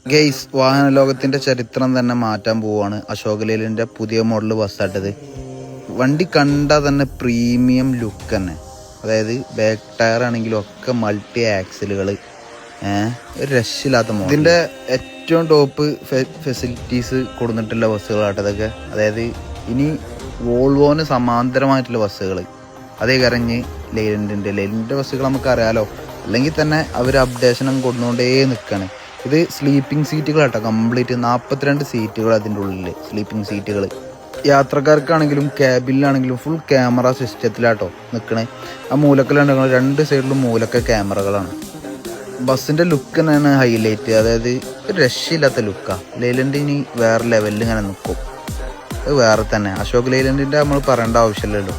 Guys, വാഹന ലോകത്തിന്റെ ചരിത്രം തന്നെ മാറ്റാൻ പോവാണ് അശോക് ലേലൻഡിന്റെ പുതിയ മോഡൽ ബസ്സായിട്ടത്. വണ്ടി കണ്ടാൽ തന്നെ പ്രീമിയം ലുക്ക് തന്നെ. അതായത് ബാക്ക് ടയർ ആണെങ്കിലും ഒക്കെ മൾട്ടി ആക്സിലുകൾ, ഒരു രക്ഷയില്ലാത്ത മോഡൽ. ഇതിന്റെ ഏറ്റവും ടോപ്പ് ഫെസിലിറ്റീസ് കൊടുത്തിട്ടുള്ള ബസ്സുകളാട്ടോ ഇതൊക്കെ. അതായത് ഇനി വോൾവോന് സമാന്തരമായിട്ടുള്ള ബസ്സുകൾ അതേ കരഞ്ഞ് ലേലൻഡിന്റെ ബസ്സുകൾ നമുക്കറിയാലോ. അല്ലെങ്കിൽ തന്നെ അവർ അപ്ഡേഷനും കൊടുന്നുകൊണ്ടേ നിൽക്കുകയാണ്. ഇത് സ്ലീപ്പിംഗ് സീറ്റുകളാട്ടോ, കംപ്ലീറ്റ് 42 സീറ്റുകൾ അതിൻ്റെ ഉള്ളിൽ. സ്ലീപ്പിംഗ് സീറ്റുകൾ യാത്രക്കാർക്കാണെങ്കിലും ക്യാബിനിലാണെങ്കിലും ഫുൾ ക്യാമറ സിസ്റ്റത്തിലാട്ടോ നിൽക്കണേ. ആ മൂലക്കലാണ് 2 സൈഡിലും മൂലക്ക ക്യാമറകളാണ്. ബസ്സിൻ്റെ ലുക്ക് തന്നെയാണ് ഹൈലൈറ്റ്. അതായത് ഒരു രക്ഷയില്ലാത്ത ലുക്കാണ്. ലേലൻഡ് ഇനി വേറെ ലെവലിൽ ഇങ്ങനെ നിൽക്കും. അത് വേറെ തന്നെ. അശോക് ലേലൻഡിൻ്റെ നമ്മൾ പറയേണ്ട ആവശ്യമില്ലല്ലോ.